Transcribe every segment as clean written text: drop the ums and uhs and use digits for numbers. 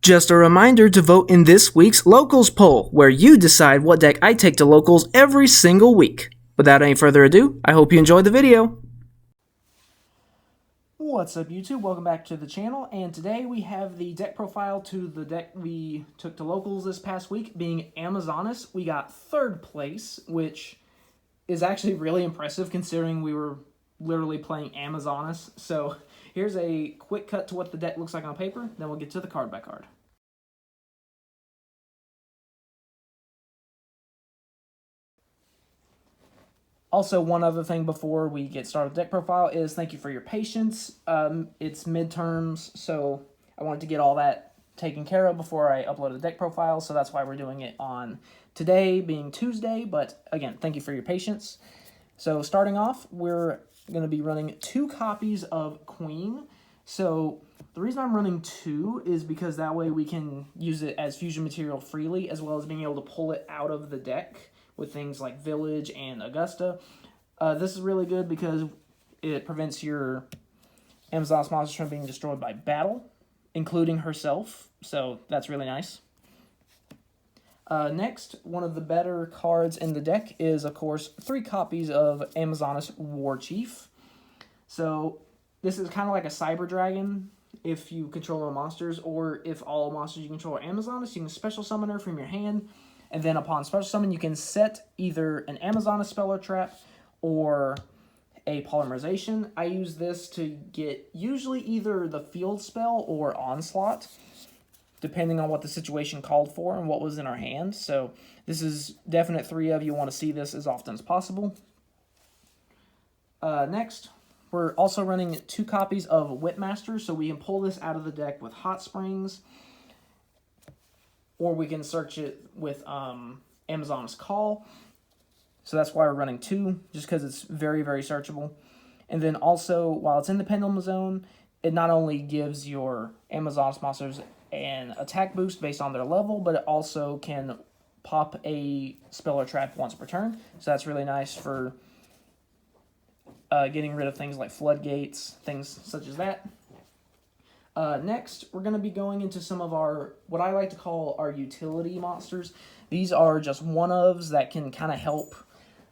Just a reminder to vote in this week's Locals poll, where you decide what deck I take to Locals every single week. Without any further ado, I hope you enjoyed the video. What's up YouTube? Welcome back to the channel, and today we have the deck profile to the deck we took to Locals this past week, being Amazonas. We got third place, which is actually really impressive considering we were literally playing Amazonas. So here's a quick cut to what the deck looks like on paper, then we'll get to the card by card. Also, one other thing before we get started with deck profile is thank you for your patience. It's midterms, so I wanted to get all that taken care of before I upload the deck profile, so that's why we're doing it on today, being Tuesday, but again, thank you for your patience. So starting off, we're going to be running 2 copies of Queen. So the reason I'm running 2 is because that way we can use it as fusion material freely, as well as being able to pull it out of the deck with things like Village and Augusta. This is really good because it prevents your Amazonas monsters from being destroyed by battle, including herself, so that's really nice. Next, one of the better cards in the deck is, of course, 3 copies of Amazonas War Chief. So this is kind of like a Cyber Dragon if you control no monsters, or if all monsters you control are Amazonas, you can special summon her from your hand. And then upon special summon, you can set either an Amazonas spell or trap or a polymerization. I use this to get usually either the field spell or onslaught, depending on what the situation called for and what was in our hand. So this is definite 3 of you want to see this as often as possible. Next, we're also running 2 copies of Whipmaster, so we can pull this out of the deck with Hot Springs, or we can search it with Amazonas Call. So that's why we're running 2, just because it's very, very searchable. And then also, while it's in the Pendulum Zone, it not only gives your Amazonas monsters an attack boost based on their level, but it also can pop a spell or trap once per turn. So that's really nice for getting rid of things like floodgates, things such as that. Next, we're going to be going into some of our, what I like to call our utility monsters. These are just one-ofs that can kind of help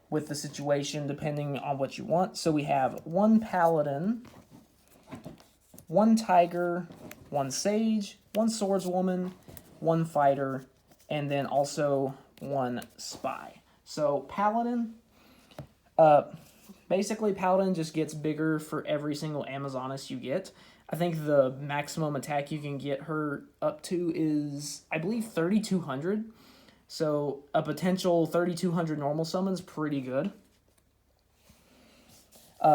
with the situation depending on what you want. So we have 1 Paladin, 1 Tiger, 1 Sage, 1 Swordswoman, 1 Fighter, and then also 1 Spy. So Paladin, basically Paladin just gets bigger for every single Amazonas you get. I think the maximum attack you can get her up to is, I believe, 3,200. So a potential 3,200 normal summons pretty good.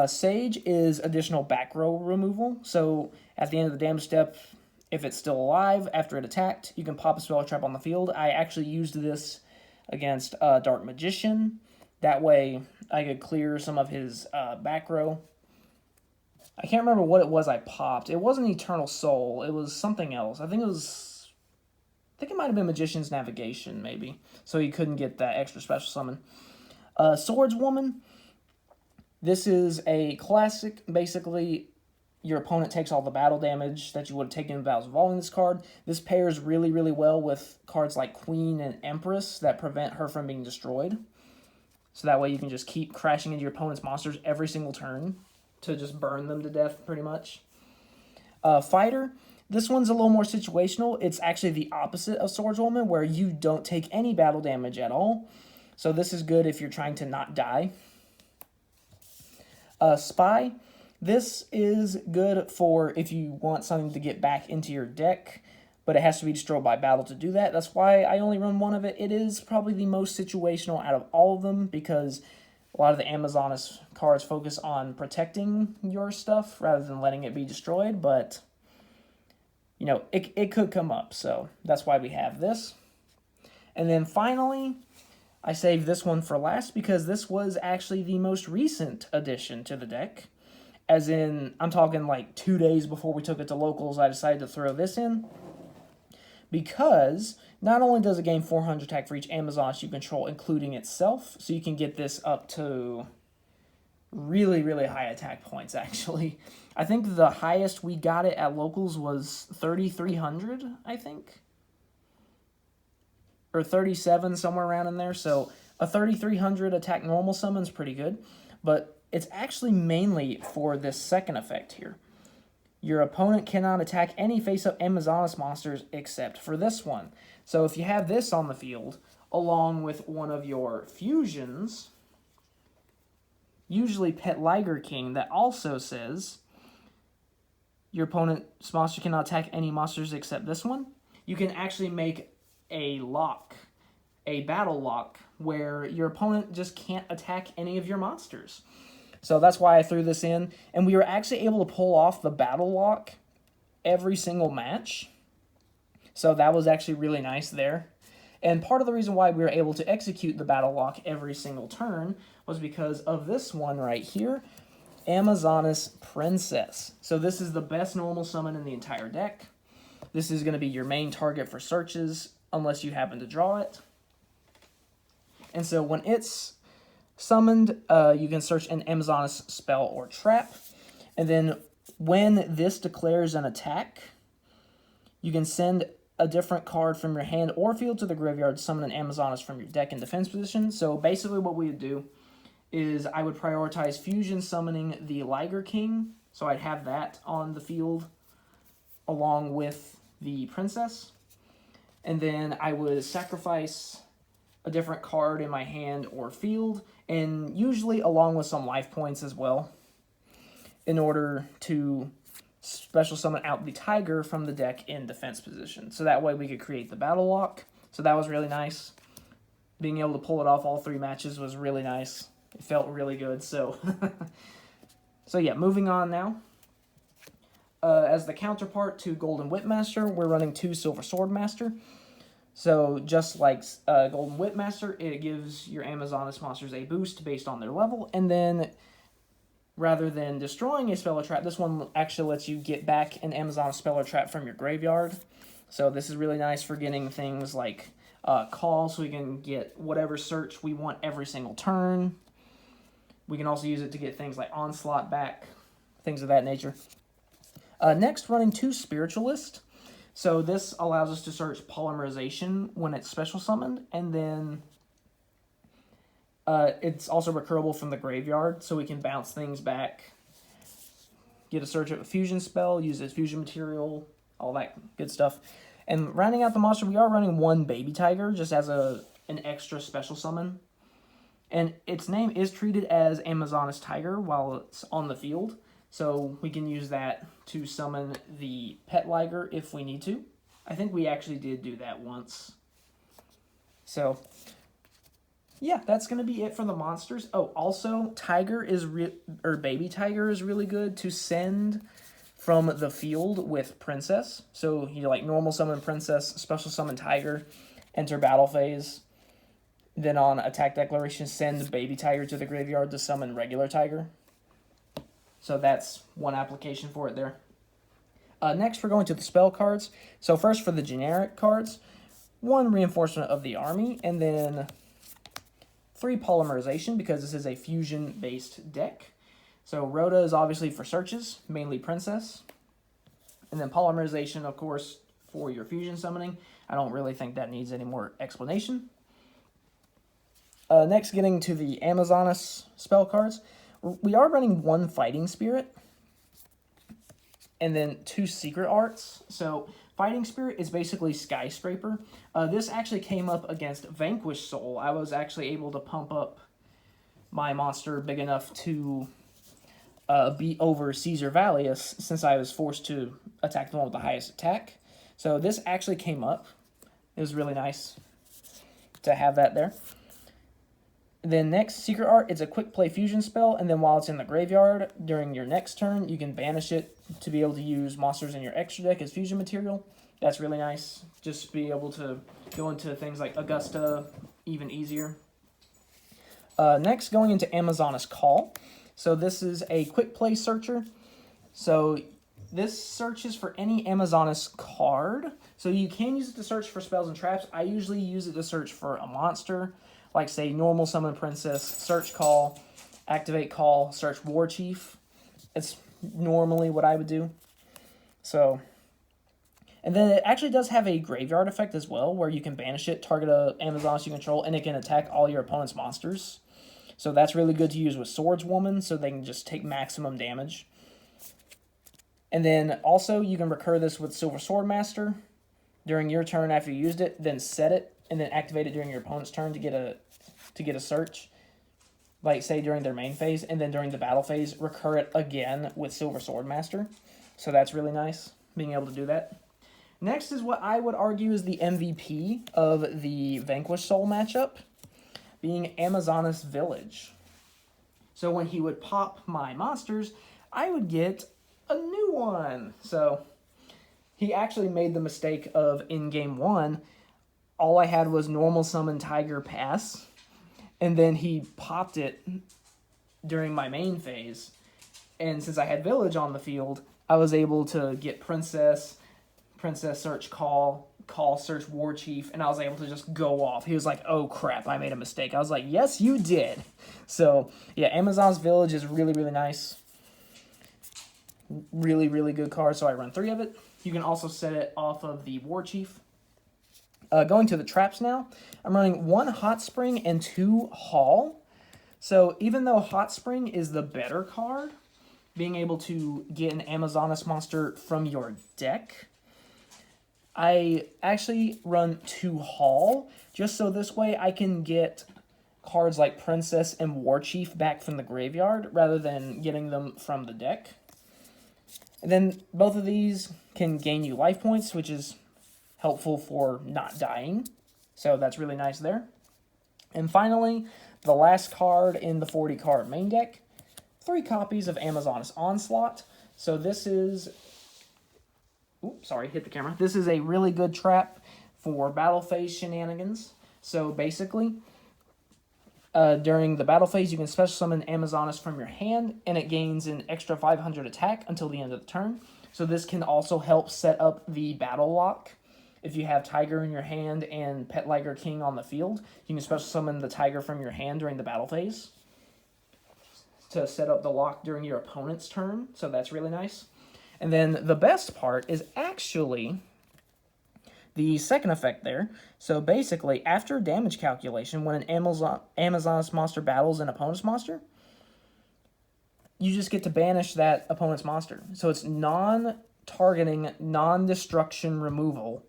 Sage is additional back row removal. So at the end of the damage step, if it's still alive after it attacked, you can pop a spell or trap on the field. I actually used this against Dark Magician. That way I could clear some of his back row. I can't remember what it was I popped. It wasn't Eternal Soul. It was something else. I think it might have been Magician's Navigation, maybe. So he couldn't get that extra special summon. Swordswoman. This is a classic. Basically, your opponent takes all the battle damage that you would have taken without evolving this card. This pairs really, really well with cards like Queen and Empress that prevent her from being destroyed. So that way you can just keep crashing into your opponent's monsters every single turn to just burn them to death, pretty much. Fighter, this one's a little more situational. It's actually the opposite of Swordswoman, where you don't take any battle damage at all. So this is good if you're trying to not die. Spy, this is good for if you want something to get back into your deck, but it has to be destroyed by battle to do that. That's why I only run 1 of it. It is probably the most situational out of all of them, because a lot of the Amazonas cards focus on protecting your stuff rather than letting it be destroyed, but, you know, it could come up, so that's why we have this. And then finally, I saved this one for last because this was actually the most recent addition to the deck. As in, I'm talking like 2 days before we took it to Locals, I decided to throw this in. Because not only does it gain 400 attack for each Amazonas you control, including itself, so you can get this up to really, really high attack points, actually. I think the highest we got it at locals was 3,300, I think. Or 37, somewhere around in there. So a 3,300 attack normal summon's pretty good. But it's actually mainly for this second effect here. Your opponent cannot attack any face-up Amazonas monsters except for this one. So if you have this on the field, along with one of your fusions, usually Pet Liger King, that also says your opponent's monster cannot attack any monsters except this one, you can actually make a lock, a battle lock, where your opponent just can't attack any of your monsters. So that's why I threw this in. And we were actually able to pull off the battle lock every single match. So that was actually really nice there. And part of the reason why we were able to execute the battle lock every single turn was because of this one right here, Amazonas Princess. So this is the best normal summon in the entire deck. This is going to be your main target for searches, unless you happen to draw it. And so when it's summoned, you can search an Amazonas spell or trap. And then when this declares an attack, you can send a different card from your hand or field to the graveyard to summon an Amazonas from your deck in defense position. So basically what we would do is I would prioritize fusion summoning the Liger King. So I'd have that on the field along with the Princess. And then I would sacrifice a different card in my hand or field, and usually along with some life points as well, in order to special summon out the Tiger from the deck in defense position. So that way we could create the battle lock. So that was really nice. Being able to pull it off all 3 matches was really nice. It felt really good. So, so yeah, moving on now. As the counterpart to Golden Whipmaster, we're running 2 Silver Swordmaster. So just like Golden Whipmaster, it gives your Amazonas monsters a boost based on their level, and then rather than destroying a spell or trap, this one actually lets you get back an Amazonas spell or trap from your graveyard. So this is really nice for getting things like Call, so we can get whatever search we want every single turn. We can also use it to get things like Onslaught back, things of that nature. Next, running 2 Spiritualist. So this allows us to search Polymerization when it's special summoned, and then it's also recurable from the graveyard, so we can bounce things back, get a search of a fusion spell, use its fusion material, all that good stuff. And rounding out the monster, we are running 1 Baby Tiger, just as an extra special summon. And its name is treated as Amazonas Tiger while it's on the field. So we can use that to summon the Pet Liger if we need to. I think we actually did do that once. So, yeah, that's going to be it for the monsters. Oh, also, Baby Tiger is really good to send from the field with Princess. So you like normal summon Princess, special summon Tiger, enter battle phase. Then on attack declaration, send Baby Tiger to the graveyard to summon regular Tiger. So that's one application for it there. Next, we're going to the spell cards. So first for the generic cards, 1 Reinforcement of the Army, and then 3 Polymerization, because this is a fusion-based deck. So Rhoda is obviously for searches, mainly Princess. And then Polymerization, of course, for your fusion summoning. I don't really think that needs any more explanation. Next, getting to the Amazonas spell cards. We are running 1 Fighting Spirit, and then 2 Secret Arts. So Fighting Spirit is basically Skyscraper. This actually came up against Vanquish Soul. I was actually able to pump up my monster big enough to beat over Caesar Valius, since I was forced to attack the one with the highest attack. So this actually came up. It was really nice to have that there. Then next, Secret Art, it's a quick play fusion spell, and then while it's in the graveyard, during your next turn, you can banish it to be able to use monsters in your extra deck as fusion material. That's really nice. Just be able to go into things like Augusta even easier. Next, going into Amazonas Call. So this is a quick play searcher. So this searches for any Amazonas card. So you can use it to search for spells and traps. I usually use it to search for a monster, like say normal summon Princess, search Call, activate, call, search War Chief. It's normally what I would do. So, and then it actually does have a graveyard effect as well, where you can banish it, target a Amazoness you control, and it can attack all your opponent's monsters. So that's really good to use with Swordswoman, so they can just take maximum damage. And then also you can recur this with Silver Swordmaster during your turn after you used it, then set it, and then activate it during your opponent's turn to get a search. Like say during their main phase, and then during the battle phase, recur it again with Silver Swordmaster. So that's really nice, being able to do that. Next is what I would argue is the MVP of the Vanquish Soul matchup, being Amazoness Village. So when he would pop my monsters, I would get a new one. So he actually made the mistake of, in game 1, all I had was normal summon Tiger pass, and then he popped it during my main phase. And since I had Village on the field, I was able to get Princess search call search War Chief, and I was able to just go off. He was like, oh crap, I made a mistake. I was like, yes, you did. So yeah, Amazon's Village is really, really nice. Really, really good card, so I run 3 of it. You can also set it off of the War Chief. Going to the traps now, I'm running 1 Hot Spring and 2 Hall. So even though Hot Spring is the better card, being able to get an Amazoness monster from your deck, I actually run 2 Hall, just so this way I can get cards like Princess and War Chief back from the graveyard, rather than getting them from the deck. And then both of these can gain you life points, which is helpful for not dying. So that's really nice there. And finally, the last card in the 40 card main deck, 3 copies of Amazoness Onslaught. So this is, oops, sorry, hit the camera. This is a really good trap for battle phase shenanigans. So basically, during the battle phase, you can special summon Amazoness from your hand, and it gains an extra 500 attack until the end of the turn. So this can also help set up the battle lock. If you have Tiger in your hand and Pet Liger King on the field, you can special summon the Tiger from your hand during the battle phase to set up the lock during your opponent's turn. So that's really nice. And then the best part is actually the second effect there. So basically, after damage calculation, when an Amazoness monster battles an opponent's monster, you just get to banish that opponent's monster. So it's non-targeting, non-destruction removal.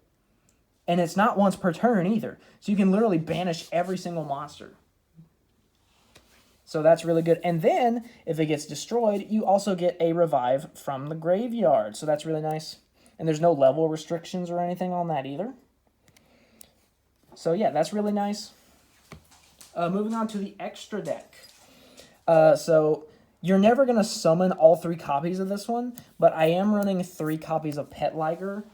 And it's not once per turn either. So you can literally banish every single monster. So that's really good. And then, if it gets destroyed, you also get a revive from the graveyard. So that's really nice. And there's no level restrictions or anything on that either. So yeah, that's really nice. Moving on to the extra deck. So you're never going to summon all 3 copies of this one, but I am running 3 copies of Pet Liger.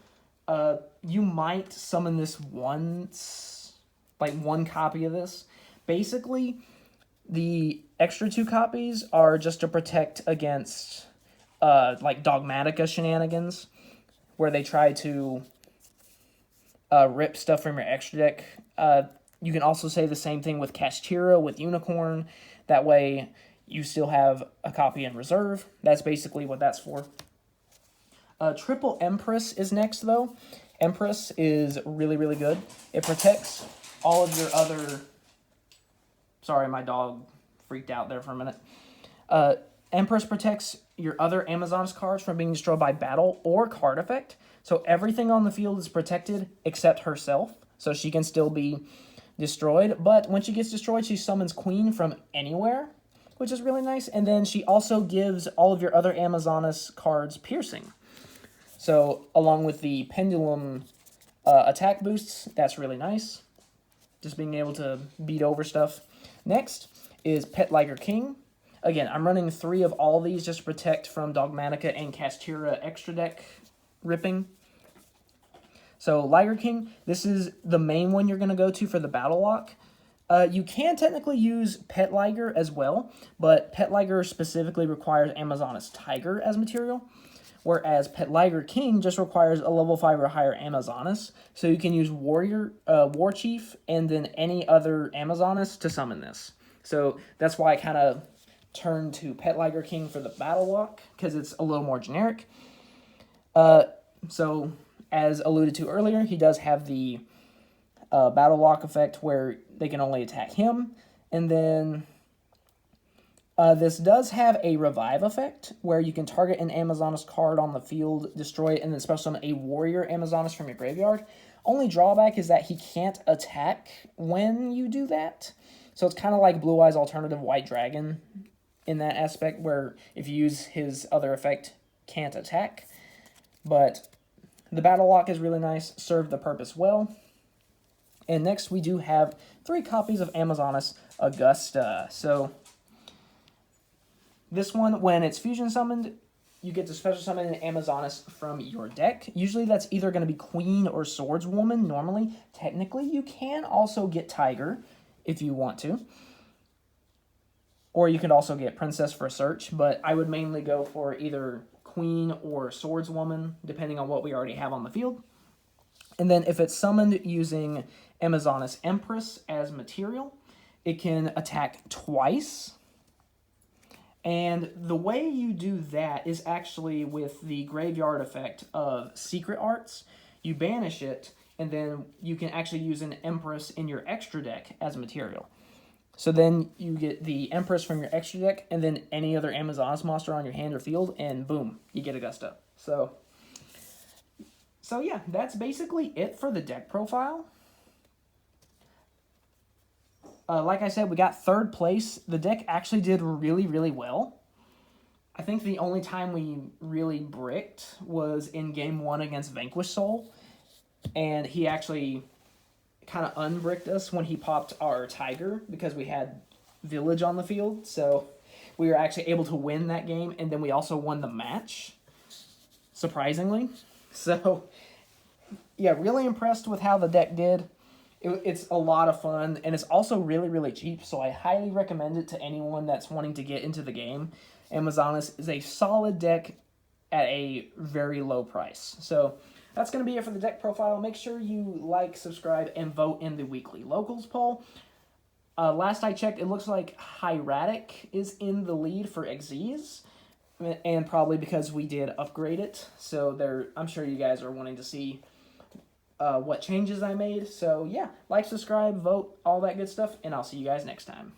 You might summon this once, like 1 copy of this. Basically, the extra 2 copies are just to protect against like Dogmatica shenanigans, where they try to rip stuff from your extra deck. You can also say the same thing with Kashtira, with Unicorn. That way, you still have a copy in reserve. That's basically what that's for. Triple Empress is next, though. Empress is really, really good. It protects all of your other... Sorry, my dog freaked out there for a minute. Empress protects your other Amazoness cards from being destroyed by battle or card effect. So everything on the field is protected except herself. So she can still be destroyed. But when she gets destroyed, she summons Queen from anywhere, which is really nice. And then she also gives all of your other Amazoness cards piercing. So along with the Pendulum attack boosts, that's really nice. Just being able to beat over stuff. Next is Pet Liger King. Again, I'm running 3 of all these just to protect from Dogmatica and Kashtira extra deck ripping. So Liger King, this is the main one you're going to go to for the battle lock. You can technically use Pet Liger as well, but Pet Liger specifically requires Amazoness Tiger as material, whereas Pet Liger King just requires a level 5 or higher Amazoness. So you can use War Chief and then any other Amazoness to summon this. So that's why I kind of turn to Pet Liger King for the Battle Walk, because it's a little more generic. So, as alluded to earlier, he does have the Battle Walk effect where they can only attack him. And then this does have a Revive effect where you can target an Amazoness card on the field, destroy it, and then special summon a Warrior Amazoness from your graveyard. Only drawback is that he can't attack when you do that. So it's kind of like Blue Eyes Alternative White Dragon in that aspect, where if you use his other effect, can't attack. But the Battle Lock is really nice, served the purpose well. And next we do have 3 copies of Amazoness Augusta. So this one, when it's fusion summoned, you get to special summon an Amazoness from your deck. Usually that's either going to be Queen or Swordswoman normally. Technically, you can also get Tiger if you want to. Or you could also get Princess for a search, but I would mainly go for either Queen or Swordswoman, depending on what we already have on the field. And then if it's summoned using Amazoness Empress as material, it can attack twice. And the way you do that is actually with the graveyard effect of Secret Arts. You banish it, and then you can actually use an Empress in your extra deck as material. So then you get the Empress from your extra deck, and then any other Amazoness monster on your hand or field, and boom, you get Augusta. So yeah, that's basically it for the deck profile. Like I said, we got 3rd place. The deck actually did really, really well. I think the only time we really bricked was in Game 1 against Vanquish Soul, and he actually kind of unbricked us when he popped our Tiger because we had Village on the field. So we were actually able to win that game, and then we also won the match, surprisingly. So yeah, really impressed with how the deck did. It's a lot of fun, and it's also really, really cheap, so I highly recommend it to anyone that's wanting to get into the game. Amazoness is a solid deck at a very low price. So that's going to be it for the deck profile. Make sure you like, subscribe, and vote in the weekly locals poll. Last I checked, it looks like Hieratic is in the lead for Xyz, and probably because we did upgrade it. So I'm sure you guys are wanting to see what changes I made. So yeah, like, subscribe, vote, all that good stuff, and I'll see you guys next time.